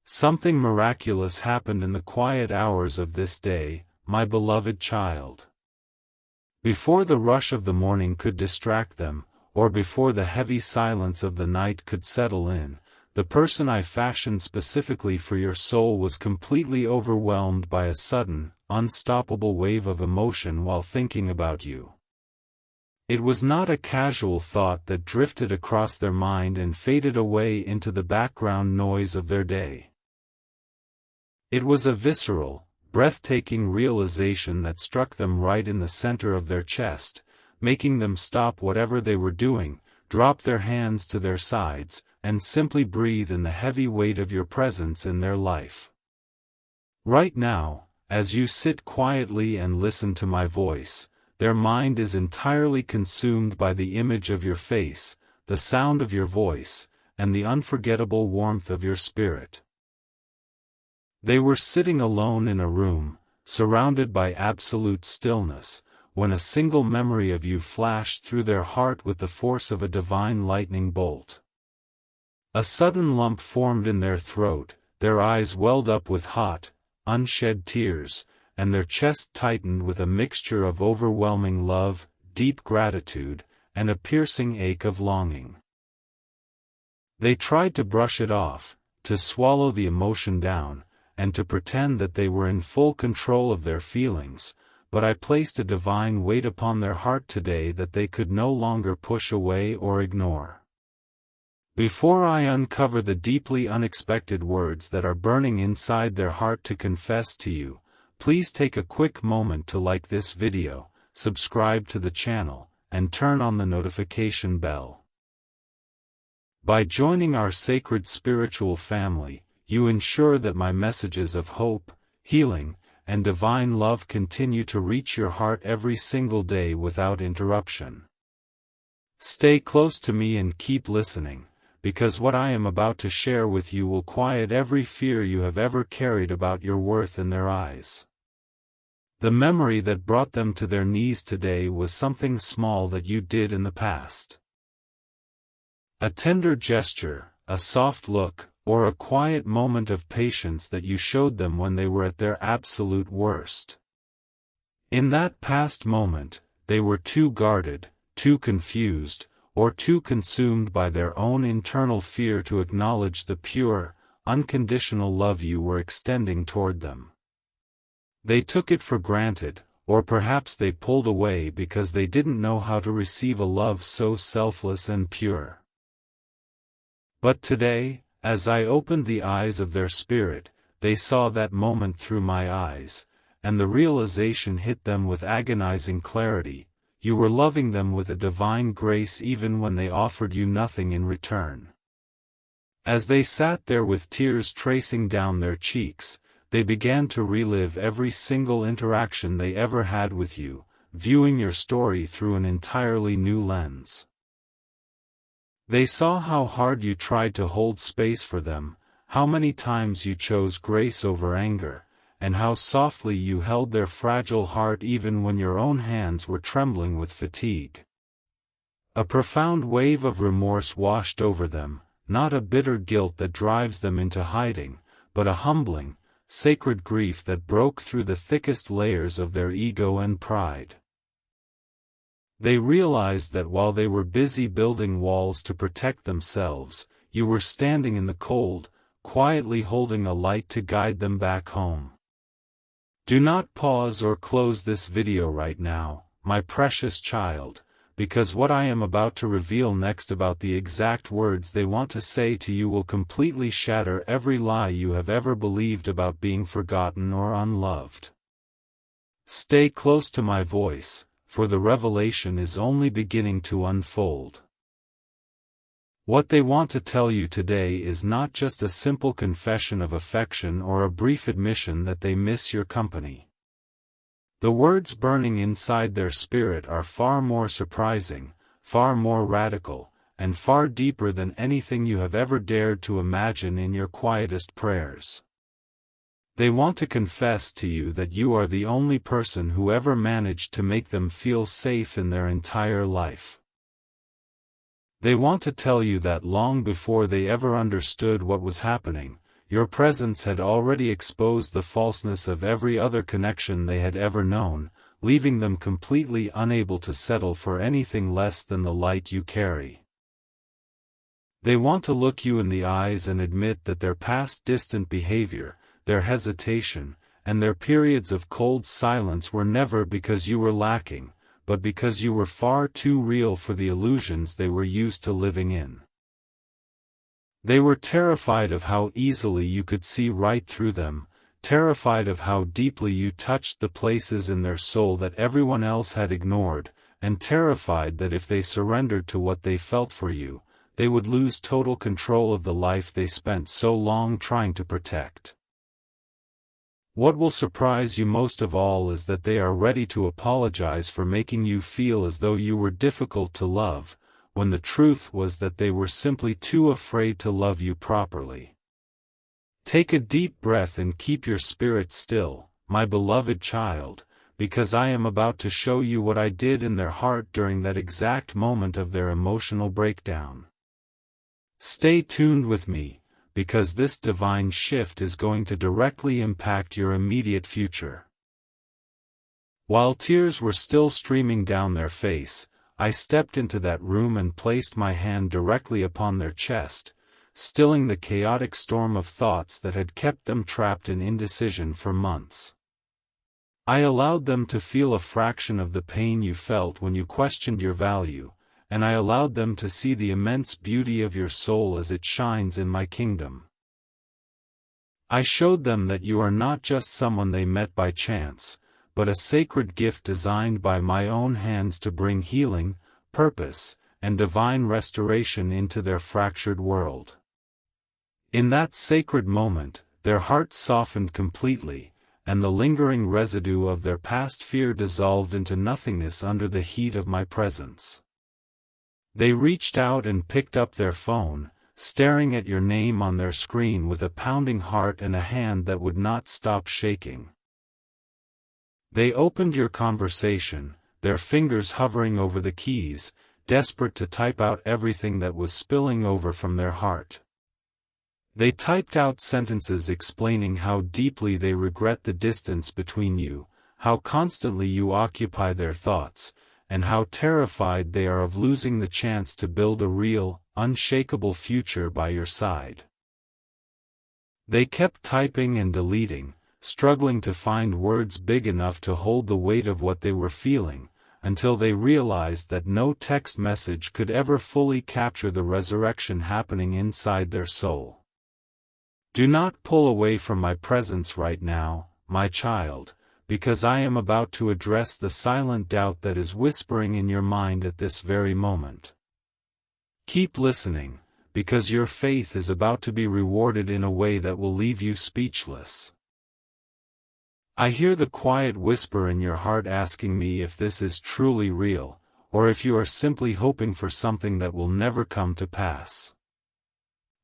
Something miraculous happened in the quiet hours of this day, my beloved child. Before the rush of the morning could distract them, or before the heavy silence of the night could settle in, the person I fashioned specifically for your soul was completely overwhelmed by a sudden, unstoppable wave of emotion while thinking about you. It was not a casual thought that drifted across their mind and faded away into the background noise of their day. It was a visceral, breathtaking realization that struck them right in the center of their chest, making them stop whatever they were doing, drop their hands to their sides, and simply breathe in the heavy weight of your presence in their life. Right now, as you sit quietly and listen to my voice, their mind is entirely consumed by the image of your face, the sound of your voice, and the unforgettable warmth of your spirit. They were sitting alone in a room, surrounded by absolute stillness, when a single memory of you flashed through their heart with the force of a divine lightning bolt. A sudden lump formed in their throat, their eyes welled up with hot, unshed tears, and their chest tightened with a mixture of overwhelming love, deep gratitude, and a piercing ache of longing. They tried to brush it off, to swallow the emotion down, and to pretend that they were in full control of their feelings, but I placed a divine weight upon their heart today that they could no longer push away or ignore. Before I uncover the deeply unexpected words that are burning inside their heart to confess to you, please take a quick moment to like this video, subscribe to the channel, and turn on the notification bell. By joining our sacred spiritual family, you ensure that my messages of hope, healing, and divine love continue to reach your heart every single day without interruption. Stay close to me and keep listening, because what I am about to share with you will quiet every fear you have ever carried about your worth in their eyes. The memory that brought them to their knees today was something small that you did in the past. A tender gesture, a soft look, or a quiet moment of patience that you showed them when they were at their absolute worst. In that past moment, they were too guarded, too confused, or too consumed by their own internal fear to acknowledge the pure, unconditional love you were extending toward them. They took it for granted, or perhaps they pulled away because they didn't know how to receive a love so selfless and pure. But today, as I opened the eyes of their spirit, they saw that moment through my eyes, and the realization hit them with agonizing clarity: you were loving them with a divine grace even when they offered you nothing in return. As they sat there with tears tracing down their cheeks, they began to relive every single interaction they ever had with you, viewing your story through an entirely new lens. They saw how hard you tried to hold space for them, how many times you chose grace over anger, and how softly you held their fragile heart even when your own hands were trembling with fatigue. A profound wave of remorse washed over them, not a bitter guilt that drives them into hiding, but a humbling, sacred grief that broke through the thickest layers of their ego and pride. They realized that while they were busy building walls to protect themselves, you were standing in the cold, quietly holding a light to guide them back home. Do not pause or close this video right now, my precious child, because what I am about to reveal next about the exact words they want to say to you will completely shatter every lie you have ever believed about being forgotten or unloved. Stay close to my voice, for the revelation is only beginning to unfold. What they want to tell you today is not just a simple confession of affection or a brief admission that they miss your company. The words burning inside their spirit are far more surprising, far more radical, and far deeper than anything you have ever dared to imagine in your quietest prayers. They want to confess to you that you are the only person who ever managed to make them feel safe in their entire life. They want to tell you that long before they ever understood what was happening, your presence had already exposed the falseness of every other connection they had ever known, leaving them completely unable to settle for anything less than the light you carry. They want to look you in the eyes and admit that their past distant behavior, their hesitation, and their periods of cold silence were never because you were lacking, but because you were far too real for the illusions they were used to living in. They were terrified of how easily you could see right through them, terrified of how deeply you touched the places in their soul that everyone else had ignored, and terrified that if they surrendered to what they felt for you, they would lose total control of the life they spent so long trying to protect. What will surprise you most of all is that they are ready to apologize for making you feel as though you were difficult to love, when the truth was that they were simply too afraid to love you properly. Take a deep breath and keep your spirit still, my beloved child, because I am about to show you what I did in their heart during that exact moment of their emotional breakdown. Stay tuned with me, because this divine shift is going to directly impact your immediate future. While tears were still streaming down their face, I stepped into that room and placed my hand directly upon their chest, stilling the chaotic storm of thoughts that had kept them trapped in indecision for months. I allowed them to feel a fraction of the pain you felt when you questioned your value, and I allowed them to see the immense beauty of your soul as it shines in my kingdom. I showed them that you are not just someone they met by chance, but a sacred gift designed by my own hands to bring healing, purpose, and divine restoration into their fractured world. In that sacred moment, their hearts softened completely, and the lingering residue of their past fear dissolved into nothingness under the heat of my presence. They reached out and picked up their phone, staring at your name on their screen with a pounding heart and a hand that would not stop shaking. They opened your conversation, their fingers hovering over the keys, desperate to type out everything that was spilling over from their heart. They typed out sentences explaining how deeply they regret the distance between you, how constantly you occupy their thoughts, and how terrified they are of losing the chance to build a real, unshakable future by your side. They kept typing and deleting, struggling to find words big enough to hold the weight of what they were feeling, until they realized that no text message could ever fully capture the resurrection happening inside their soul. Do not pull away from my presence right now, my child, because I am about to address the silent doubt that is whispering in your mind at this very moment. Keep listening, because your faith is about to be rewarded in a way that will leave you speechless. I hear the quiet whisper in your heart asking me if this is truly real, or if you are simply hoping for something that will never come to pass.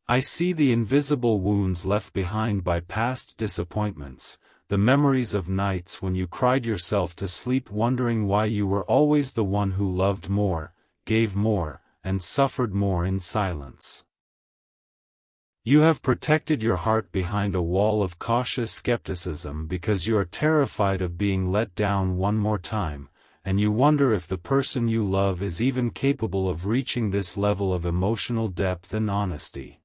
I see the invisible wounds left behind by past disappointments, the memories of nights when you cried yourself to sleep wondering why you were always the one who loved more, gave more, and suffered more in silence. You have protected your heart behind a wall of cautious skepticism because you are terrified of being let down one more time, and you wonder if the person you love is even capable of reaching this level of emotional depth and honesty.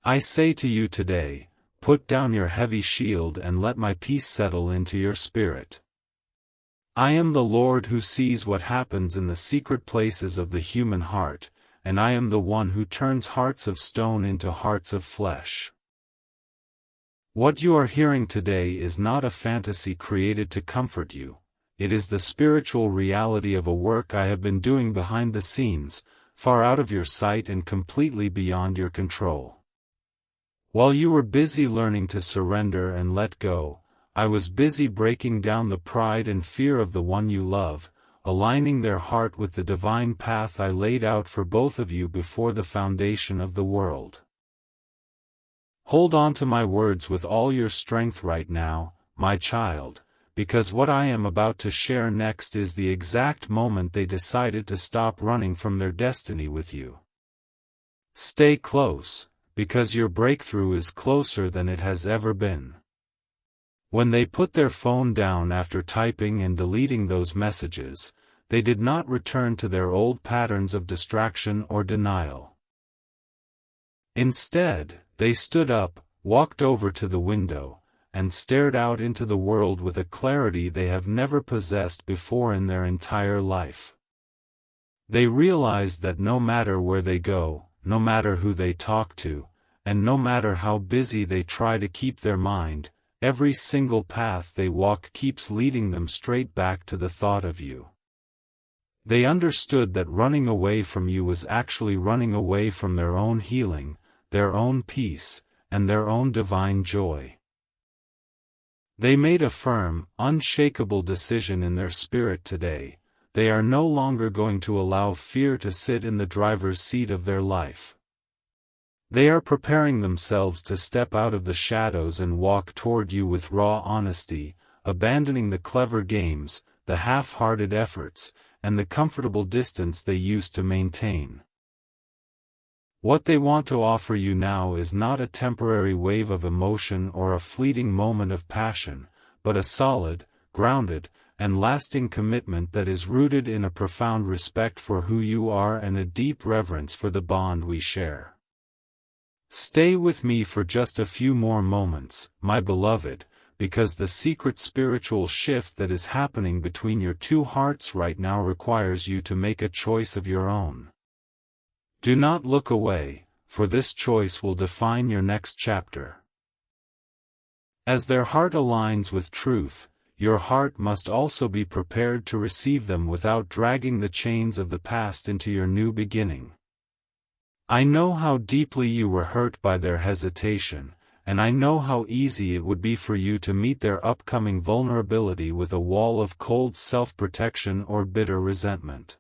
I say to you today, put down your heavy shield and let my peace settle into your spirit. I am the Lord who sees what happens in the secret places of the human heart, and I am the one who turns hearts of stone into hearts of flesh. What you are hearing today is not a fantasy created to comfort you, it is the spiritual reality of a work I have been doing behind the scenes, far out of your sight and completely beyond your control. While you were busy learning to surrender and let go, I was busy breaking down the pride and fear of the one you love, aligning their heart with the divine path I laid out for both of you before the foundation of the world. Hold on to my words with all your strength right now, my child, because what I am about to share next is the exact moment they decided to stop running from their destiny with you. Stay close, because your breakthrough is closer than it has ever been. When they put their phone down after typing and deleting those messages, they did not return to their old patterns of distraction or denial. Instead, they stood up, walked over to the window, and stared out into the world with a clarity they have never possessed before in their entire life. They realized that no matter where they go, no matter who they talk to, and no matter how busy they try to keep their mind, every single path they walk keeps leading them straight back to the thought of you. They understood that running away from you was actually running away from their own healing, their own peace, and their own divine joy. They made a firm, unshakable decision in their spirit today. They are no longer going to allow fear to sit in the driver's seat of their life. They are preparing themselves to step out of the shadows and walk toward you with raw honesty, abandoning the clever games, the half-hearted efforts, and the comfortable distance they used to maintain. What they want to offer you now is not a temporary wave of emotion or a fleeting moment of passion, but a solid, grounded, and lasting commitment that is rooted in a profound respect for who you are and a deep reverence for the bond we share. Stay with me for just a few more moments, my beloved, because the secret spiritual shift that is happening between your two hearts right now requires you to make a choice of your own. Do not look away, for this choice will define your next chapter. As their heart aligns with truth, your heart must also be prepared to receive them without dragging the chains of the past into your new beginning. I know how deeply you were hurt by their hesitation, and I know how easy it would be for you to meet their upcoming vulnerability with a wall of cold self-protection or bitter resentment.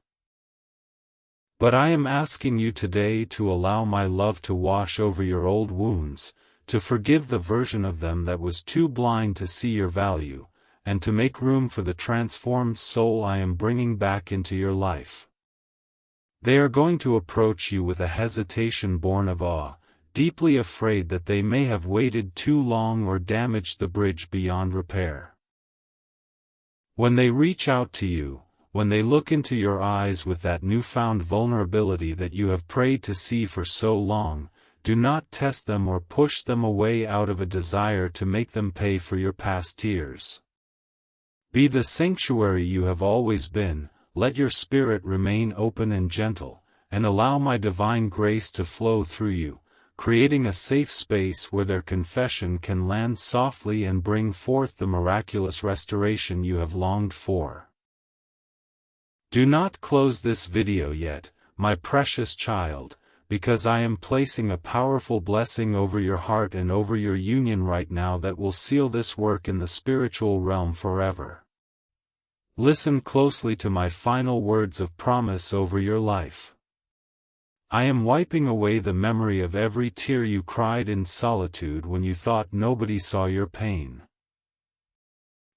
But I am asking you today to allow my love to wash over your old wounds, to forgive the version of them that was too blind to see your value, and to make room for the transformed soul I am bringing back into your life. They are going to approach you with a hesitation born of awe, deeply afraid that they may have waited too long or damaged the bridge beyond repair. When they reach out to you, when they look into your eyes with that newfound vulnerability that you have prayed to see for so long, do not test them or push them away out of a desire to make them pay for your past tears. Be the sanctuary you have always been, let your spirit remain open and gentle, and allow my divine grace to flow through you, creating a safe space where their confession can land softly and bring forth the miraculous restoration you have longed for. Do not close this video yet, my precious child, because I am placing a powerful blessing over your heart and over your union right now that will seal this work in the spiritual realm forever. Listen closely to my final words of promise over your life. I am wiping away the memory of every tear you cried in solitude when you thought nobody saw your pain.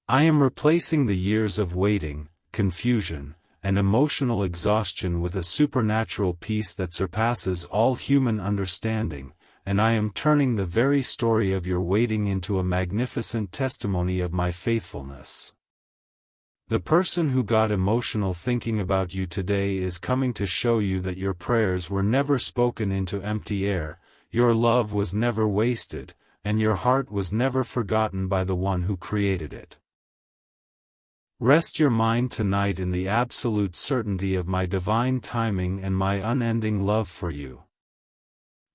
I am replacing the years of waiting, confusion, and emotional exhaustion with a supernatural peace that surpasses all human understanding, and I am turning the very story of your waiting into a magnificent testimony of my faithfulness. The person who got emotional thinking about you today is coming to show you that your prayers were never spoken into empty air, your love was never wasted, and your heart was never forgotten by the one who created it. Rest your mind tonight in the absolute certainty of my divine timing and my unending love for you.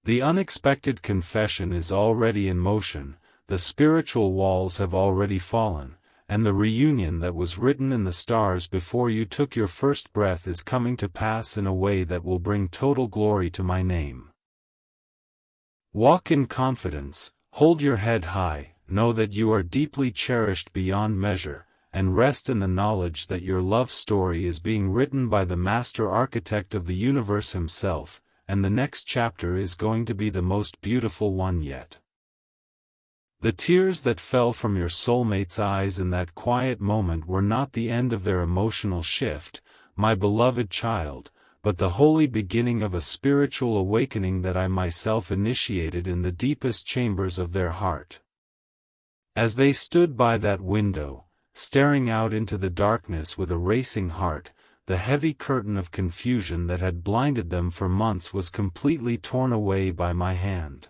The unexpected confession is already in motion, the spiritual walls have already fallen, and the reunion that was written in the stars before you took your first breath is coming to pass in a way that will bring total glory to my name. Walk in confidence, hold your head high, know that you are deeply cherished beyond measure, and rest in the knowledge that your love story is being written by the master architect of the universe himself, and the next chapter is going to be the most beautiful one yet. The tears that fell from your soulmate's eyes in that quiet moment were not the end of their emotional shift, my beloved child, but the holy beginning of a spiritual awakening that I myself initiated in the deepest chambers of their heart. As they stood by that window, staring out into the darkness with a racing heart, the heavy curtain of confusion that had blinded them for months was completely torn away by my hand.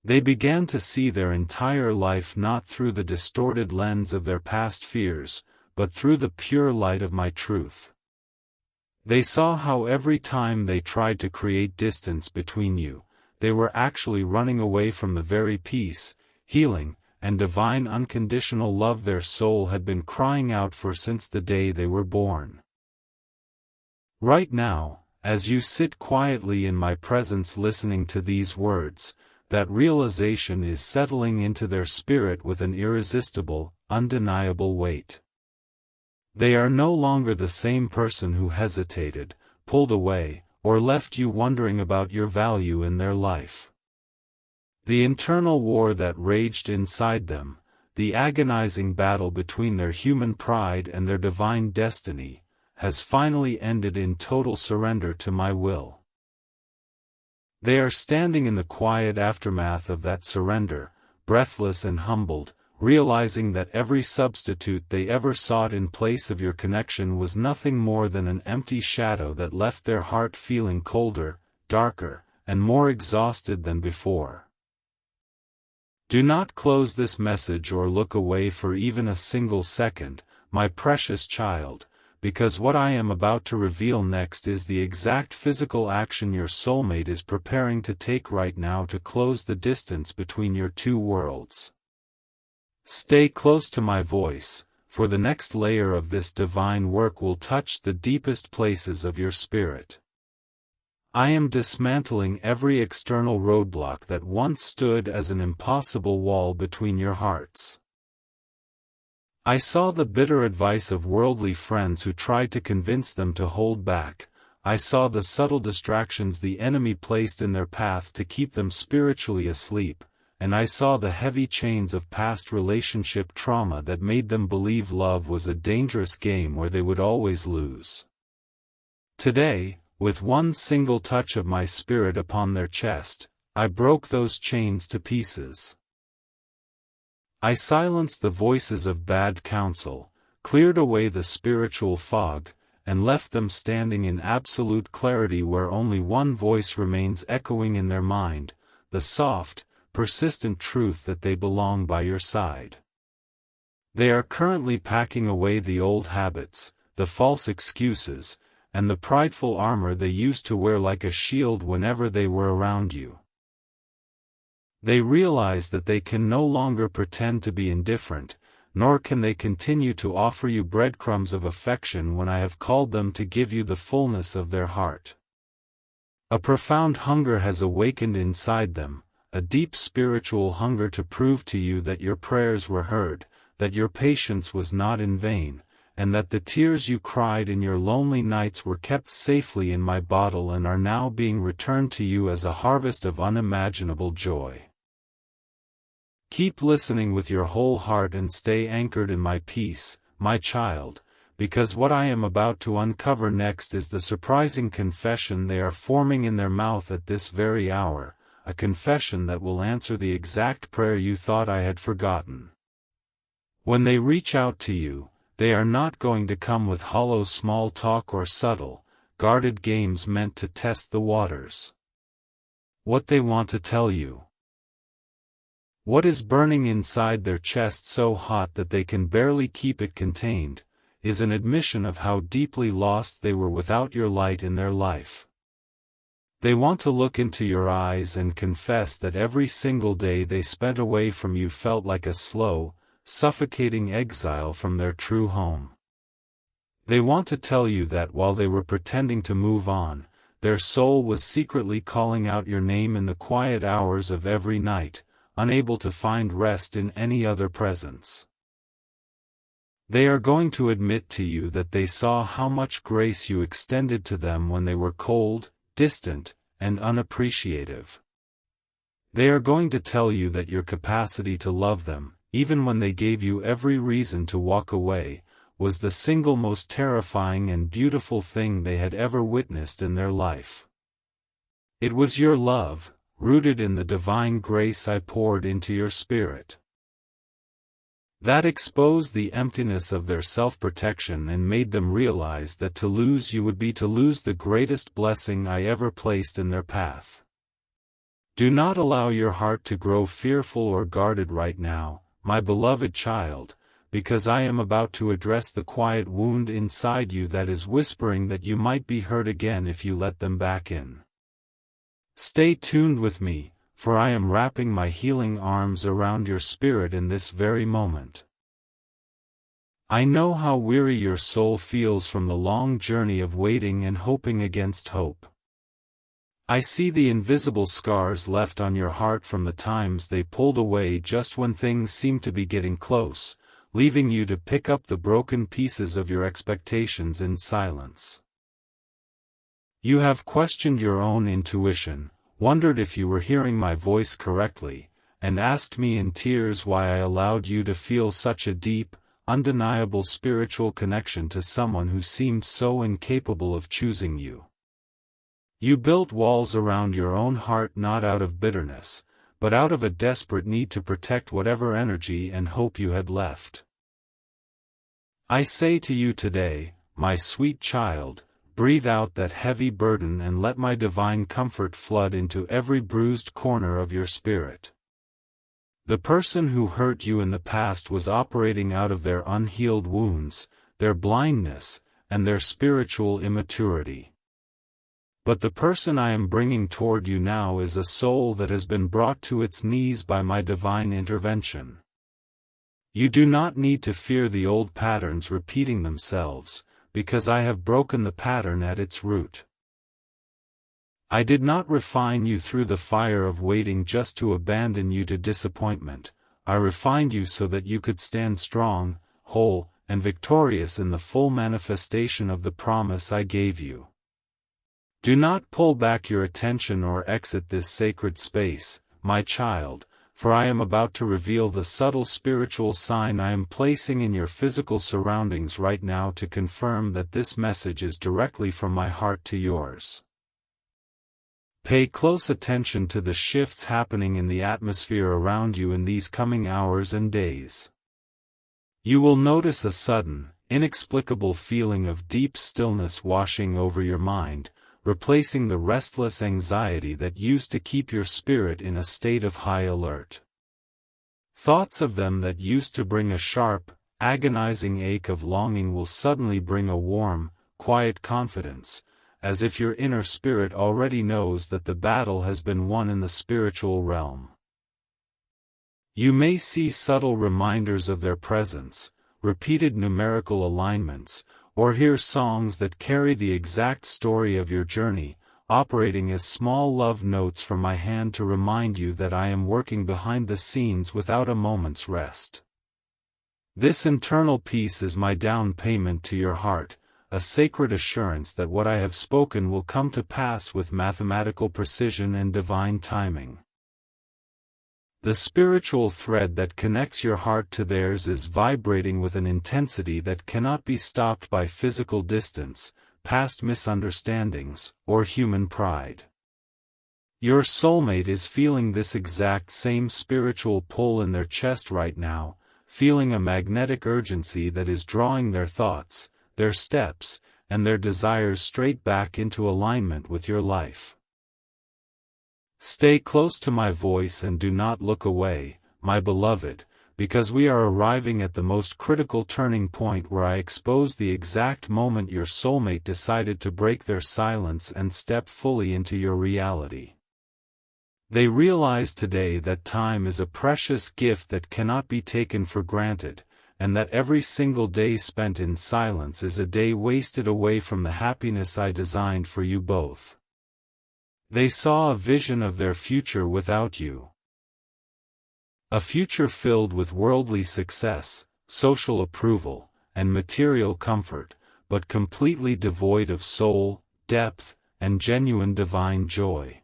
They began to see their entire life not through the distorted lens of their past fears, but through the pure light of my truth. They saw how every time they tried to create distance between you, they were actually running away from the very peace, healing, and divine unconditional love their soul had been crying out for since the day they were born. Right now, as you sit quietly in my presence listening to these words, that realization is settling into their spirit with an irresistible, undeniable weight. They are no longer the same person who hesitated, pulled away, or left you wondering about your value in their life. The internal war that raged inside them, the agonizing battle between their human pride and their divine destiny, has finally ended in total surrender to my will. They are standing in the quiet aftermath of that surrender, breathless and humbled, realizing that every substitute they ever sought in place of your connection was nothing more than an empty shadow that left their heart feeling colder, darker, and more exhausted than before. Do not close this message or look away for even a single second, my precious child, because what I am about to reveal next is the exact physical action your soulmate is preparing to take right now to close the distance between your two worlds. Stay close to my voice, for the next layer of this divine work will touch the deepest places of your spirit. I am dismantling every external roadblock that once stood as an impossible wall between your hearts. I saw the bitter advice of worldly friends who tried to convince them to hold back. I saw the subtle distractions the enemy placed in their path to keep them spiritually asleep, and I saw the heavy chains of past relationship trauma that made them believe love was a dangerous game where they would always lose. Today, with one single touch of my spirit upon their chest, I broke those chains to pieces. I silenced the voices of bad counsel, cleared away the spiritual fog, and left them standing in absolute clarity where only one voice remains echoing in their mind, the soft, persistent truth that they belong by your side. They are currently packing away the old habits, the false excuses, and the prideful armor they used to wear like a shield whenever they were around you. They realize that they can no longer pretend to be indifferent, nor can they continue to offer you breadcrumbs of affection when I have called them to give you the fullness of their heart. A profound hunger has awakened inside them, a deep spiritual hunger to prove to you that your prayers were heard, that your patience was not in vain, and that the tears you cried in your lonely nights were kept safely in my bottle and are now being returned to you as a harvest of unimaginable joy. Keep listening with your whole heart and stay anchored in my peace, my child, because what I am about to uncover next is the surprising confession they are forming in their mouth at this very hour, a confession that will answer the exact prayer you thought I had forgotten. When they reach out to you, they are not going to come with hollow small talk or subtle, guarded games meant to test the waters. What they want to tell you, what is burning inside their chest so hot that they can barely keep it contained, is an admission of how deeply lost they were without your light in their life. They want to look into your eyes and confess that every single day they spent away from you felt like a slow, suffocating exile from their true home. They want to tell you that while they were pretending to move on, their soul was secretly calling out your name in the quiet hours of every night, unable to find rest in any other presence. They are going to admit to you that they saw how much grace you extended to them when they were cold, distant, and unappreciative. They are going to tell you that your capacity to love them, even when they gave you every reason to walk away, was the single most terrifying and beautiful thing they had ever witnessed in their life. It was your love, rooted in the divine grace I poured into your spirit, that exposed the emptiness of their self-protection and made them realize that to lose you would be to lose the greatest blessing I ever placed in their path. Do not allow your heart to grow fearful or guarded right now, my beloved child, because I am about to address the quiet wound inside you that is whispering that you might be hurt again if you let them back in. Stay tuned with me, for I am wrapping my healing arms around your spirit in this very moment. I know how weary your soul feels from the long journey of waiting and hoping against hope. I see the invisible scars left on your heart from the times they pulled away just when things seemed to be getting close, leaving you to pick up the broken pieces of your expectations in silence. You have questioned your own intuition, wondered if you were hearing my voice correctly, and asked me in tears why I allowed you to feel such a deep, undeniable spiritual connection to someone who seemed so incapable of choosing you. You built walls around your own heart not out of bitterness, but out of a desperate need to protect whatever energy and hope you had left. I say to you today, my sweet child, breathe out that heavy burden and let my divine comfort flood into every bruised corner of your spirit. The person who hurt you in the past was operating out of their unhealed wounds, their blindness, and their spiritual immaturity. But the person I am bringing toward you now is a soul that has been brought to its knees by my divine intervention. You do not need to fear the old patterns repeating themselves, because I have broken the pattern at its root. I did not refine you through the fire of waiting just to abandon you to disappointment. I refined you so that you could stand strong, whole, and victorious in the full manifestation of the promise I gave you. Do not pull back your attention or exit this sacred space, my child, for I am about to reveal the subtle spiritual sign I am placing in your physical surroundings right now to confirm that this message is directly from my heart to yours. Pay close attention to the shifts happening in the atmosphere around you in these coming hours and days. You will notice a sudden, inexplicable feeling of deep stillness washing over your mind, replacing the restless anxiety that used to keep your spirit in a state of high alert. Thoughts of them that used to bring a sharp, agonizing ache of longing will suddenly bring a warm, quiet confidence, as if your inner spirit already knows that the battle has been won in the spiritual realm. You may see subtle reminders of their presence, repeated numerical alignments, or hear songs that carry the exact story of your journey, operating as small love notes from my hand to remind you that I am working behind the scenes without a moment's rest. This internal peace is my down payment to your heart, a sacred assurance that what I have spoken will come to pass with mathematical precision and divine timing. The spiritual thread that connects your heart to theirs is vibrating with an intensity that cannot be stopped by physical distance, past misunderstandings, or human pride. Your soulmate is feeling this exact same spiritual pull in their chest right now, feeling a magnetic urgency that is drawing their thoughts, their steps, and their desires straight back into alignment with your life. Stay close to my voice and do not look away, my beloved, because we are arriving at the most critical turning point where I expose the exact moment your soulmate decided to break their silence and step fully into your reality. They realize today that time is a precious gift that cannot be taken for granted, and that every single day spent in silence is a day wasted away from the happiness I designed for you both. They saw a vision of their future without you. A future filled with worldly success, social approval, and material comfort, but completely devoid of soul, depth, and genuine divine joy.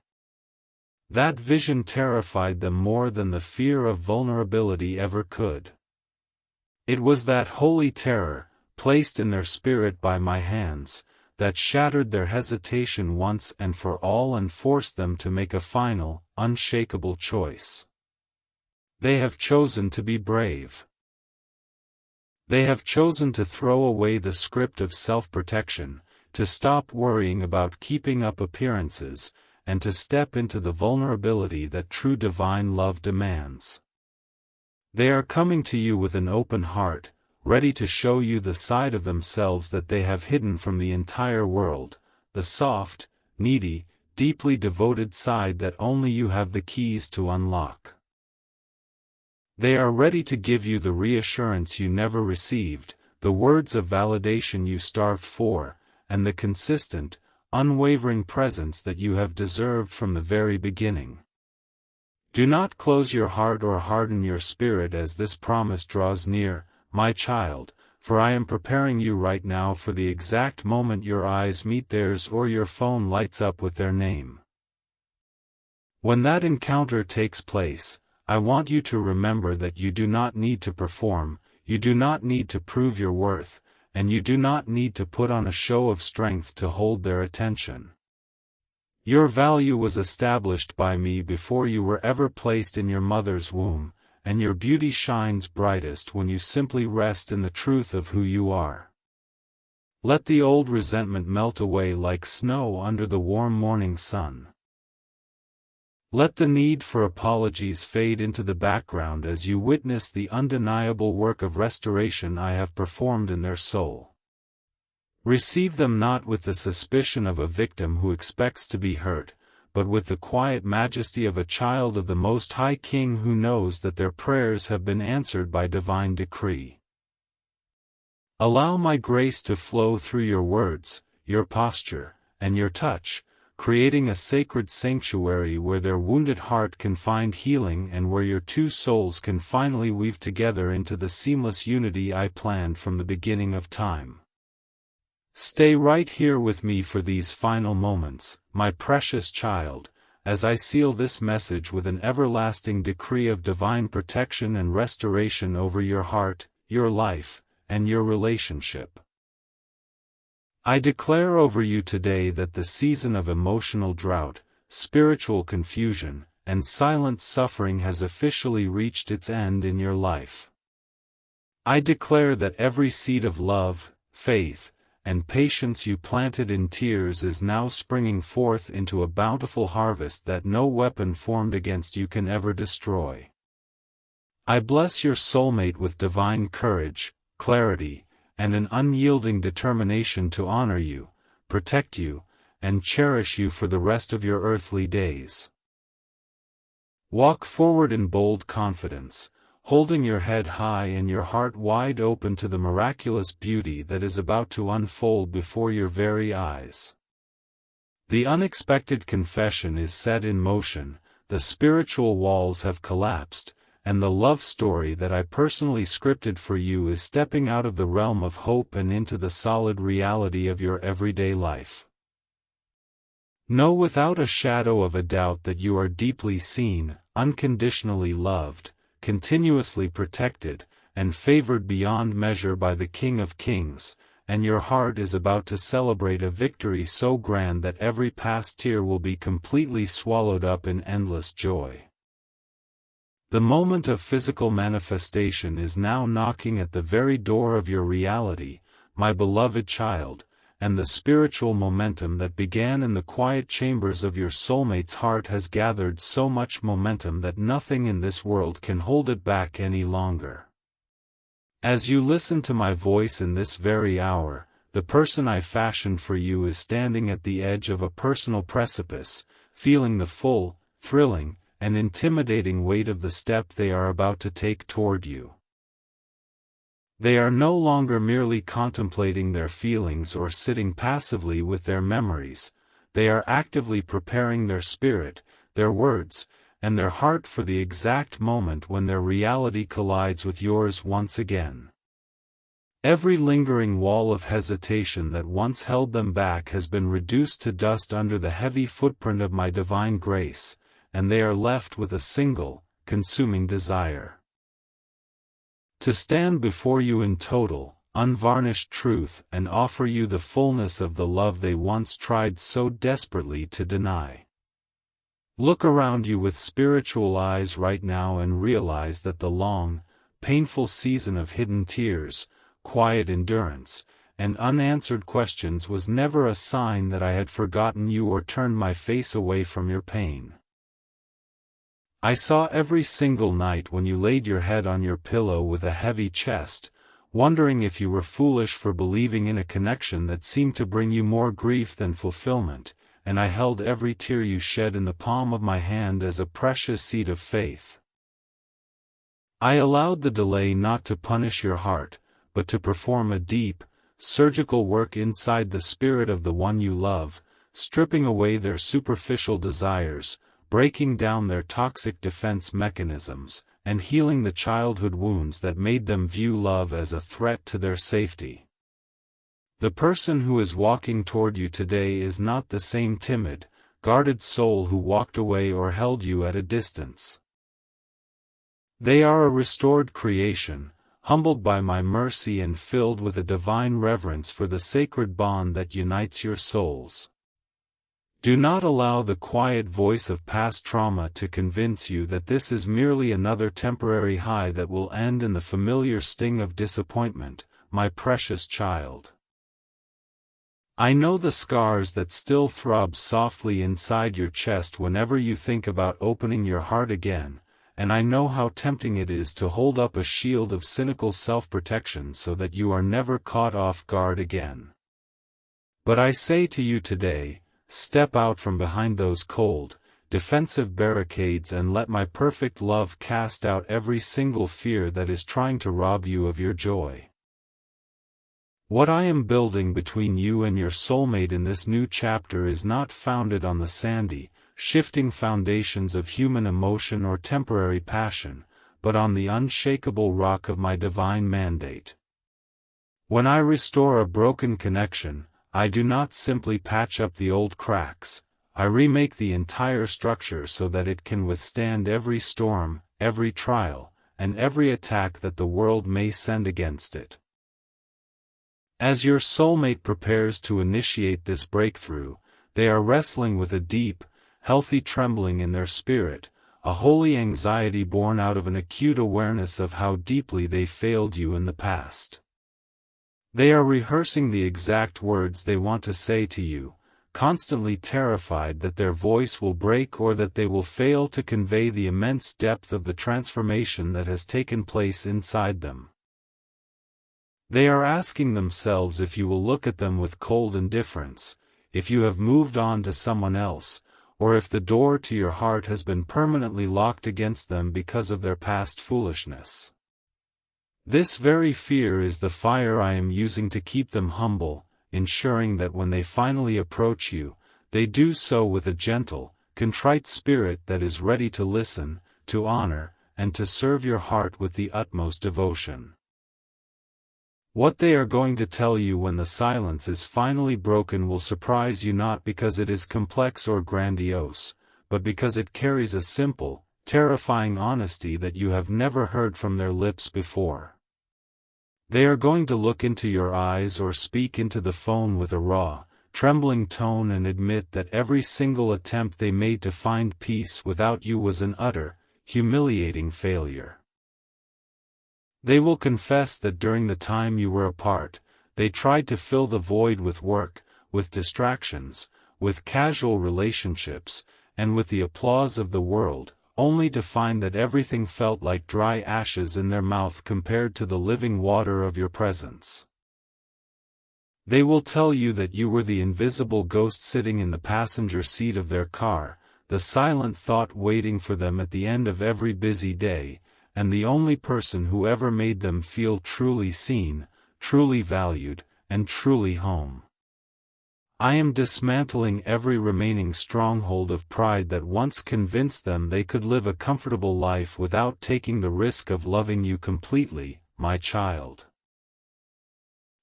That vision terrified them more than the fear of vulnerability ever could. It was that holy terror, placed in their spirit by my hands, that shattered their hesitation once and for all and forced them to make a final, unshakable choice. They have chosen to be brave. They have chosen to throw away the script of self-protection, to stop worrying about keeping up appearances, and to step into the vulnerability that true divine love demands. They are coming to you with an open heart, ready to show you the side of themselves that they have hidden from the entire world, the soft, needy, deeply devoted side that only you have the keys to unlock. They are ready to give you the reassurance you never received, the words of validation you starved for, and the consistent, unwavering presence that you have deserved from the very beginning. Do not close your heart or harden your spirit as this promise draws near, my child, for I am preparing you right now for the exact moment your eyes meet theirs or your phone lights up with their name. When that encounter takes place, I want you to remember that you do not need to perform, you do not need to prove your worth, and you do not need to put on a show of strength to hold their attention. Your value was established by me before you were ever placed in your mother's womb, and your beauty shines brightest when you simply rest in the truth of who you are. Let the old resentment melt away like snow under the warm morning sun. Let the need for apologies fade into the background as you witness the undeniable work of restoration I have performed in their soul. Receive them not with the suspicion of a victim who expects to be hurt, but with the quiet majesty of a child of the Most High King who knows that their prayers have been answered by divine decree. Allow my grace to flow through your words, your posture, and your touch, creating a sacred sanctuary where their wounded heart can find healing and where your two souls can finally weave together into the seamless unity I planned from the beginning of time. Stay right here with me for these final moments, my precious child, as I seal this message with an everlasting decree of divine protection and restoration over your heart, your life, and your relationship. I declare over you today that the season of emotional drought, spiritual confusion, and silent suffering has officially reached its end in your life. I declare that every seed of love, faith, and patience you planted in tears is now springing forth into a bountiful harvest that no weapon formed against you can ever destroy. I bless your soulmate with divine courage, clarity, and an unyielding determination to honor you, protect you, and cherish you for the rest of your earthly days. Walk forward in bold confidence, holding your head high and your heart wide open to the miraculous beauty that is about to unfold before your very eyes. The unexpected confession is set in motion, the spiritual walls have collapsed, and the love story that I personally scripted for you is stepping out of the realm of hope and into the solid reality of your everyday life. Know without a shadow of a doubt that you are deeply seen, unconditionally loved, continuously protected, and favored beyond measure by the King of Kings, and your heart is about to celebrate a victory so grand that every past tear will be completely swallowed up in endless joy. The moment of physical manifestation is now knocking at the very door of your reality, my beloved child, and the spiritual momentum that began in the quiet chambers of your soulmate's heart has gathered so much momentum that nothing in this world can hold it back any longer. As you listen to my voice in this very hour, the person I fashioned for you is standing at the edge of a personal precipice, feeling the full, thrilling, and intimidating weight of the step they are about to take toward you. They are no longer merely contemplating their feelings or sitting passively with their memories, they are actively preparing their spirit, their words, and their heart for the exact moment when their reality collides with yours once again. Every lingering wall of hesitation that once held them back has been reduced to dust under the heavy footprint of my divine grace, and they are left with a single, consuming desire. To stand before you in total, unvarnished truth and offer you the fullness of the love they once tried so desperately to deny. Look around you with spiritual eyes right now and realize that the long, painful season of hidden tears, quiet endurance, and unanswered questions was never a sign that I had forgotten you or turned my face away from your pain. I saw every single night when you laid your head on your pillow with a heavy chest, wondering if you were foolish for believing in a connection that seemed to bring you more grief than fulfillment, and I held every tear you shed in the palm of my hand as a precious seed of faith. I allowed the delay not to punish your heart, but to perform a deep, surgical work inside the spirit of the one you love, stripping away their superficial desires, breaking down their toxic defense mechanisms, and healing the childhood wounds that made them view love as a threat to their safety. The person who is walking toward you today is not the same timid, guarded soul who walked away or held you at a distance. They are a restored creation, humbled by my mercy and filled with a divine reverence for the sacred bond that unites your souls. Do not allow the quiet voice of past trauma to convince you that this is merely another temporary high that will end in the familiar sting of disappointment, my precious child. I know the scars that still throb softly inside your chest whenever you think about opening your heart again, and I know how tempting it is to hold up a shield of cynical self-protection so that you are never caught off guard again. But I say to you today, step out from behind those cold, defensive barricades and let my perfect love cast out every single fear that is trying to rob you of your joy. What I am building between you and your soulmate in this new chapter is not founded on the sandy, shifting foundations of human emotion or temporary passion, but on the unshakable rock of my divine mandate. When I restore a broken connection, I do not simply patch up the old cracks, I remake the entire structure so that it can withstand every storm, every trial, and every attack that the world may send against it. As your soulmate prepares to initiate this breakthrough, they are wrestling with a deep, healthy trembling in their spirit, a holy anxiety born out of an acute awareness of how deeply they failed you in the past. They are rehearsing the exact words they want to say to you, constantly terrified that their voice will break or that they will fail to convey the immense depth of the transformation that has taken place inside them. They are asking themselves if you will look at them with cold indifference, if you have moved on to someone else, or if the door to your heart has been permanently locked against them because of their past foolishness. This very fear is the fire I am using to keep them humble, ensuring that when they finally approach you, they do so with a gentle, contrite spirit that is ready to listen, to honor, and to serve your heart with the utmost devotion. What they are going to tell you when the silence is finally broken will surprise you not because it is complex or grandiose, but because it carries a simple, terrifying honesty that you have never heard from their lips before. They are going to look into your eyes or speak into the phone with a raw, trembling tone and admit that every single attempt they made to find peace without you was an utter, humiliating failure. They will confess that during the time you were apart, they tried to fill the void with work, with distractions, with casual relationships, and with the applause of the world, only to find that everything felt like dry ashes in their mouth compared to the living water of your presence. They will tell you that you were the invisible ghost sitting in the passenger seat of their car, the silent thought waiting for them at the end of every busy day, and the only person who ever made them feel truly seen, truly valued, and truly home. I am dismantling every remaining stronghold of pride that once convinced them they could live a comfortable life without taking the risk of loving you completely, my child.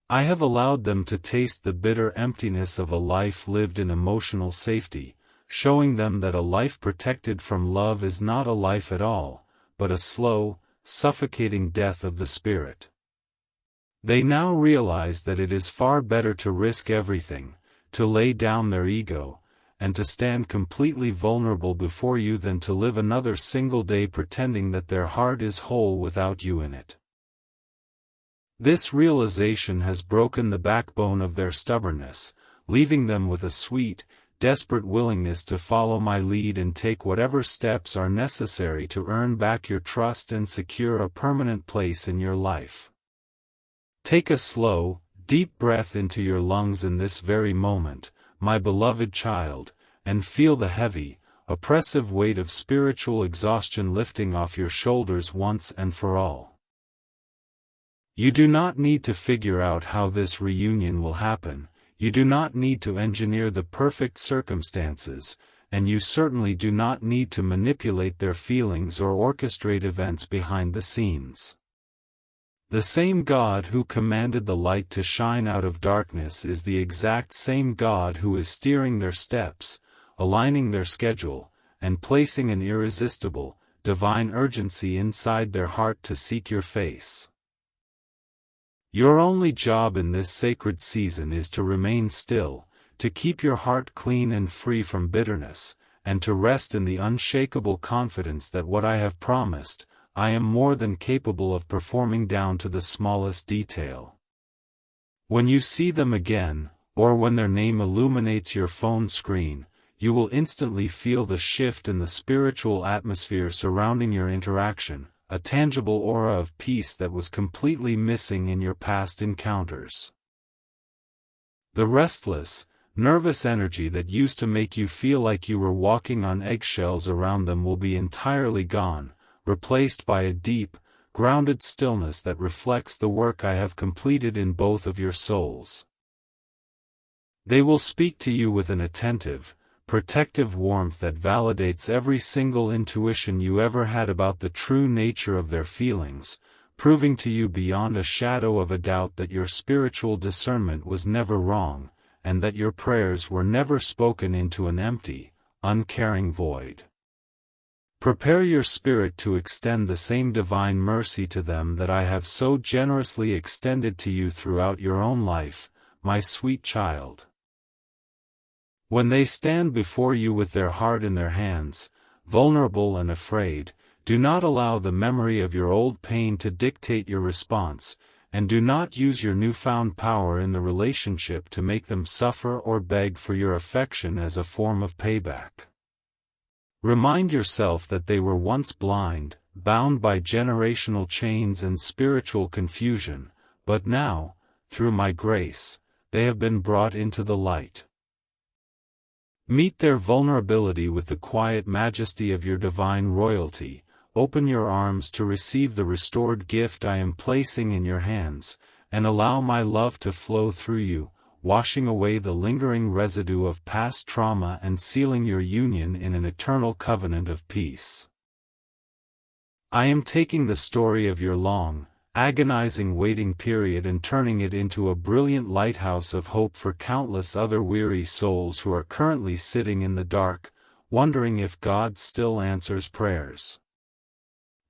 I have allowed them to taste the bitter emptiness of a life lived in emotional safety, showing them that a life protected from love is not a life at all, but a slow, suffocating death of the spirit. They now realize that it is far better to risk everything, to lay down their ego, and to stand completely vulnerable before you than to live another single day pretending that their heart is whole without you in it. This realization has broken the backbone of their stubbornness, leaving them with a sweet, desperate willingness to follow my lead and take whatever steps are necessary to earn back your trust and secure a permanent place in your life. Take a slow, deep breath into your lungs in this very moment, my beloved child, and feel the heavy, oppressive weight of spiritual exhaustion lifting off your shoulders once and for all. You do not need to figure out how this reunion will happen, you do not need to engineer the perfect circumstances, and you certainly do not need to manipulate their feelings or orchestrate events behind the scenes. The same God who commanded the light to shine out of darkness is the exact same God who is steering their steps, aligning their schedule, and placing an irresistible, divine urgency inside their heart to seek your face. Your only job in this sacred season is to remain still, to keep your heart clean and free from bitterness, and to rest in the unshakable confidence that what I have promised, I am more than capable of performing down to the smallest detail. When you see them again, or when their name illuminates your phone screen, you will instantly feel the shift in the spiritual atmosphere surrounding your interaction, a tangible aura of peace that was completely missing in your past encounters. The restless, nervous energy that used to make you feel like you were walking on eggshells around them will be entirely gone, replaced by a deep, grounded stillness that reflects the work I have completed in both of your souls. They will speak to you with an attentive, protective warmth that validates every single intuition you ever had about the true nature of their feelings, proving to you beyond a shadow of a doubt that your spiritual discernment was never wrong, and that your prayers were never spoken into an empty, uncaring void. Prepare your spirit to extend the same divine mercy to them that I have so generously extended to you throughout your own life, my sweet child. When they stand before you with their heart in their hands, vulnerable and afraid, do not allow the memory of your old pain to dictate your response, and do not use your newfound power in the relationship to make them suffer or beg for your affection as a form of payback. Remind yourself that they were once blind, bound by generational chains and spiritual confusion, but now, through my grace, they have been brought into the light. Meet their vulnerability with the quiet majesty of your divine royalty, open your arms to receive the restored gift I am placing in your hands, and allow my love to flow through you, washing away the lingering residue of past trauma and sealing your union in an eternal covenant of peace. I am taking the story of your long, agonizing waiting period and turning it into a brilliant lighthouse of hope for countless other weary souls who are currently sitting in the dark, wondering if God still answers prayers.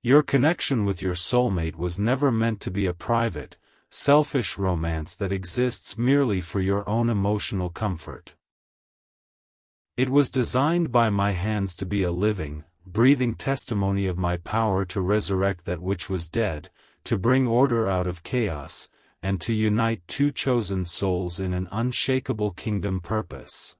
Your connection with your soulmate was never meant to be a private, selfish romance that exists merely for your own emotional comfort. It was designed by my hands to be a living, breathing testimony of my power to resurrect that which was dead, to bring order out of chaos, and to unite two chosen souls in an unshakable kingdom purpose.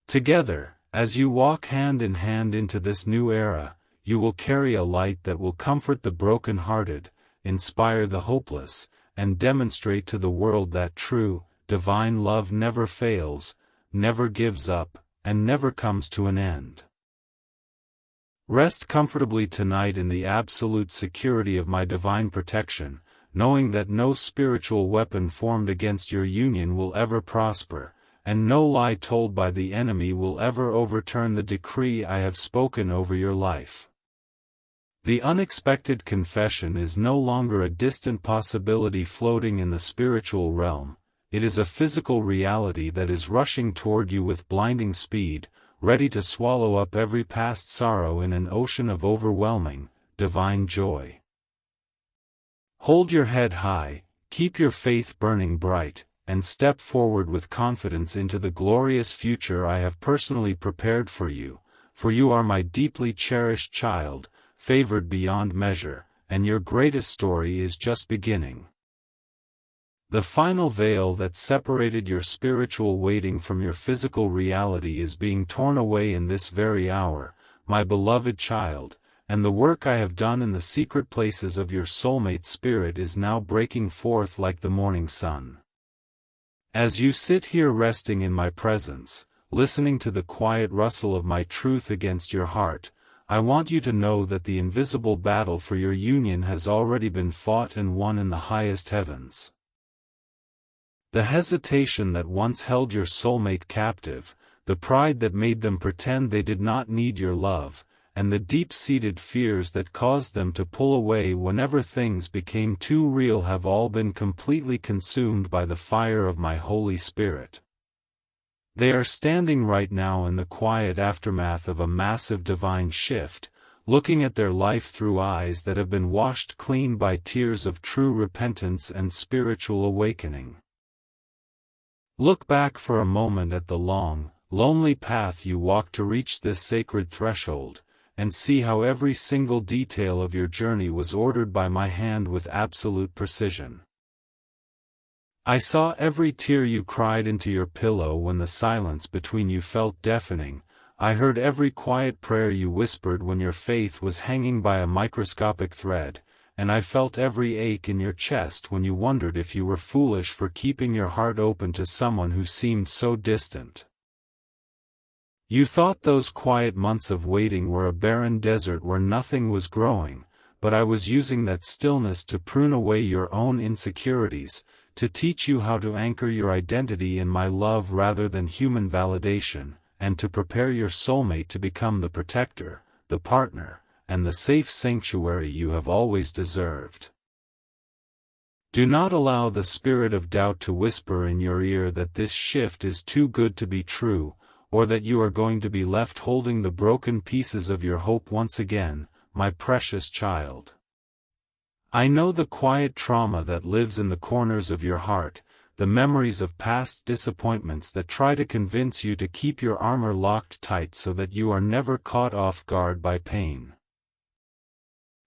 Together, as you walk hand in hand into this new era, you will carry a light that will comfort the broken-hearted, inspire the hopeless, and demonstrate to the world that true, divine love never fails, never gives up, and never comes to an end. Rest comfortably tonight in the absolute security of my divine protection, knowing that no spiritual weapon formed against your union will ever prosper, and no lie told by the enemy will ever overturn the decree I have spoken over your life. The unexpected confession is no longer a distant possibility floating in the spiritual realm, it is a physical reality that is rushing toward you with blinding speed, ready to swallow up every past sorrow in an ocean of overwhelming, divine joy. Hold your head high, Keep your faith burning bright, and step forward with confidence into the glorious future I have personally prepared for you are my deeply cherished child, favored beyond measure, and your greatest story is just beginning. The final veil that separated your spiritual waiting from your physical reality is being torn away in this very hour, my beloved child, and the work I have done in the secret places of your soulmate spirit is now breaking forth like the morning sun. As you sit here resting in my presence, listening to the quiet rustle of my truth against your heart, I want you to know that the invisible battle for your union has already been fought and won in the highest heavens. The hesitation that once held your soulmate captive, the pride that made them pretend they did not need your love, and the deep-seated fears that caused them to pull away whenever things became too real have all been completely consumed by the fire of my Holy Spirit. They are standing right now in the quiet aftermath of a massive divine shift, looking at their life through eyes that have been washed clean by tears of true repentance and spiritual awakening. Look back for a moment at the long, lonely path you walked to reach this sacred threshold, and see how every single detail of your journey was ordered by my hand with absolute precision. I saw every tear you cried into your pillow when the silence between you felt deafening. I heard every quiet prayer you whispered when your faith was hanging by a microscopic thread, and I felt every ache in your chest when you wondered if you were foolish for keeping your heart open to someone who seemed so distant. You thought those quiet months of waiting were a barren desert where nothing was growing, but I was using that stillness to prune away your own insecurities, to teach you how to anchor your identity in my love rather than human validation, and to prepare your soulmate to become the protector, the partner, and the safe sanctuary you have always deserved. Do not allow the spirit of doubt to whisper in your ear that this shift is too good to be true, or that you are going to be left holding the broken pieces of your hope once again, my precious child. I know the quiet trauma that lives in the corners of your heart, the memories of past disappointments that try to convince you to keep your armor locked tight so that you are never caught off guard by pain.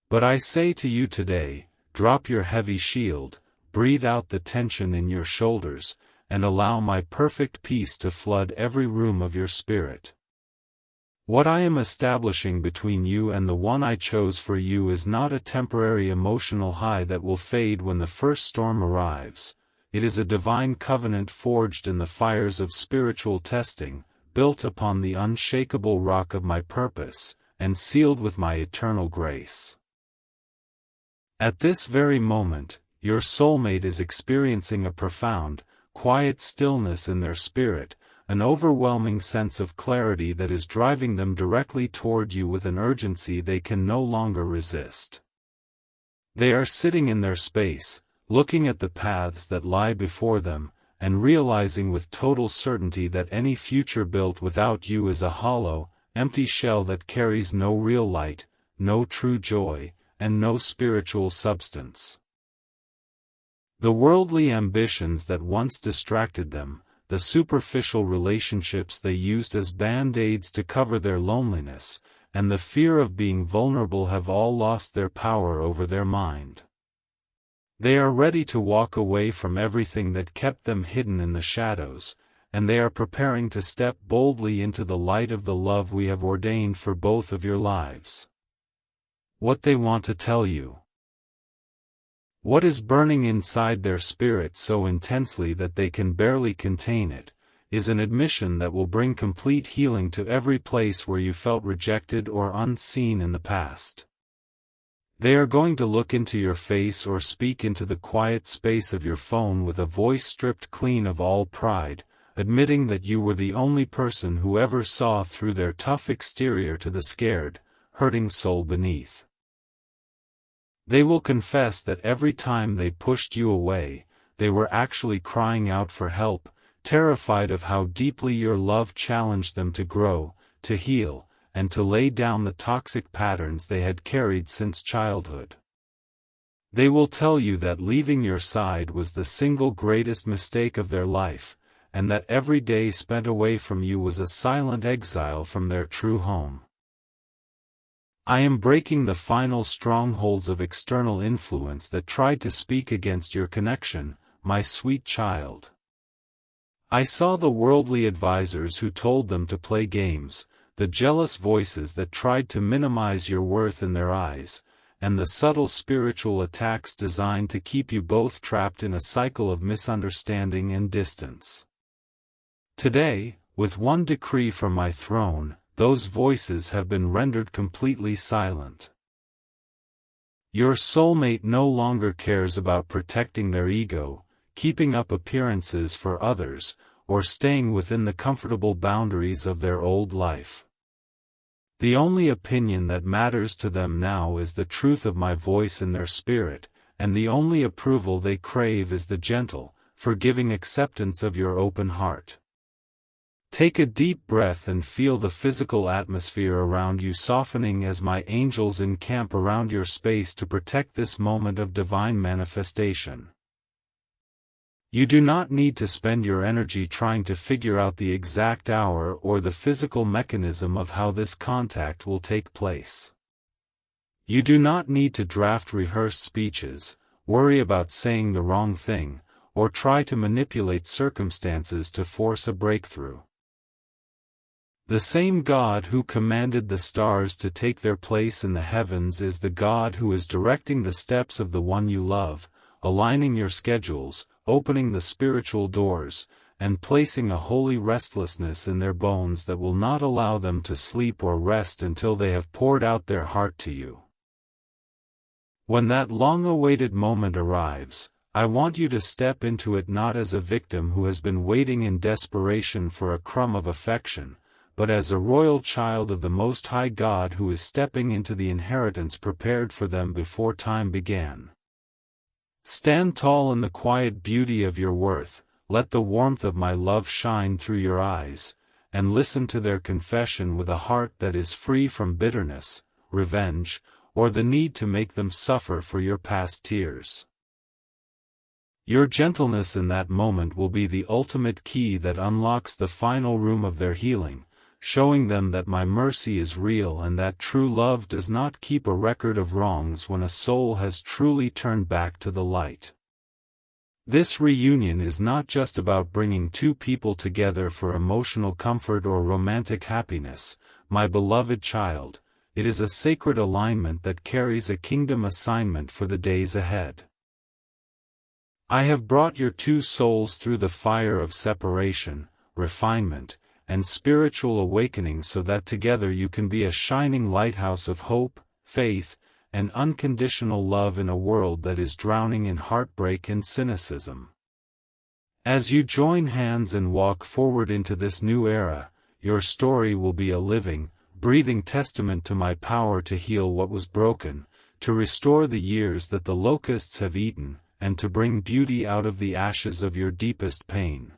But I say to you today, drop your heavy shield, breathe out the tension in your shoulders, and allow my perfect peace to flood every room of your spirit. What I am establishing between you and the one I chose for you is not a temporary emotional high that will fade when the first storm arrives. It is a divine covenant forged in the fires of spiritual testing, built upon the unshakable rock of my purpose, and sealed with my eternal grace. At this very moment, your soulmate is experiencing a profound, quiet stillness in their spirit, an overwhelming sense of clarity that is driving them directly toward you with an urgency they can no longer resist. They are sitting in their space, looking at the paths that lie before them, and realizing with total certainty that any future built without you is a hollow, empty shell that carries no real light, no true joy, and no spiritual substance. The worldly ambitions that once distracted them, the superficial relationships they used as band-aids to cover their loneliness, and the fear of being vulnerable have all lost their power over their mind. They are ready to walk away from everything that kept them hidden in the shadows, and they are preparing to step boldly into the light of the love we have ordained for both of your lives. What they want to tell you. What is burning inside their spirit so intensely that they can barely contain it, is an admission that will bring complete healing to every place where you felt rejected or unseen in the past. They are going to look into your face or speak into the quiet space of your phone with a voice stripped clean of all pride, admitting that you were the only person who ever saw through their tough exterior to the scared, hurting soul beneath. They will confess that every time they pushed you away, they were actually crying out for help, terrified of how deeply your love challenged them to grow, to heal, and to lay down the toxic patterns they had carried since childhood. They will tell you that leaving your side was the single greatest mistake of their life, and that every day spent away from you was a silent exile from their true home. I am breaking the final strongholds of external influence that tried to speak against your connection, my sweet child. I saw the worldly advisors who told them to play games, the jealous voices that tried to minimize your worth in their eyes, and the subtle spiritual attacks designed to keep you both trapped in a cycle of misunderstanding and distance. Today, with one decree from my throne, those voices have been rendered completely silent. Your soulmate no longer cares about protecting their ego, keeping up appearances for others, or staying within the comfortable boundaries of their old life. The only opinion that matters to them now is the truth of my voice in their spirit, and the only approval they crave is the gentle, forgiving acceptance of your open heart. Take a deep breath and feel the physical atmosphere around you softening as my angels encamp around your space to protect this moment of divine manifestation. You do not need to spend your energy trying to figure out the exact hour or the physical mechanism of how this contact will take place. You do not need to draft rehearsed speeches, worry about saying the wrong thing, or try to manipulate circumstances to force a breakthrough. The same God who commanded the stars to take their place in the heavens is the God who is directing the steps of the one you love, aligning your schedules, opening the spiritual doors, and placing a holy restlessness in their bones that will not allow them to sleep or rest until they have poured out their heart to you. When that long-awaited moment arrives, I want you to step into it not as a victim who has been waiting in desperation for a crumb of affection, but as a royal child of the Most High God who is stepping into the inheritance prepared for them before time began. Stand tall in the quiet beauty of your worth, let the warmth of my love shine through your eyes, and listen to their confession with a heart that is free from bitterness, revenge, or the need to make them suffer for your past tears. Your gentleness in that moment will be the ultimate key that unlocks the final room of their healing, showing them that my mercy is real and that true love does not keep a record of wrongs when a soul has truly turned back to the light. This reunion is not just about bringing two people together for emotional comfort or romantic happiness, my beloved child, it is a sacred alignment that carries a kingdom assignment for the days ahead. I have brought your two souls through the fire of separation, refinement, and spiritual awakening so that together you can be a shining lighthouse of hope, faith, and unconditional love in a world that is drowning in heartbreak and cynicism. As you join hands and walk forward into this new era, your story will be a living, breathing testament to my power to heal what was broken, to restore the years that the locusts have eaten, and to bring beauty out of the ashes of your deepest pain.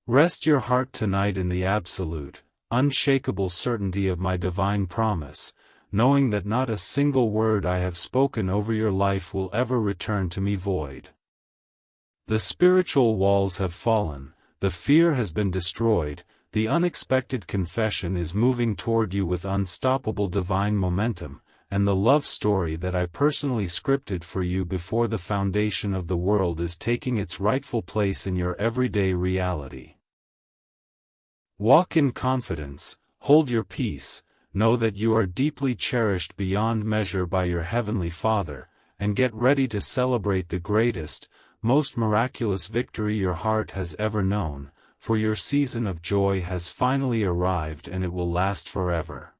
Rest your heart tonight in the absolute, unshakable certainty of my divine promise, knowing that not a single word I have spoken over your life will ever return to me void. The spiritual walls have fallen, the fear has been destroyed, the unexpected confession is moving toward you with unstoppable divine momentum, and the love story that I personally scripted for you before the foundation of the world is taking its rightful place in your everyday reality. Walk in confidence, hold your peace, know that you are deeply cherished beyond measure by your Heavenly Father, and get ready to celebrate the greatest, most miraculous victory your heart has ever known, for your season of joy has finally arrived and it will last forever.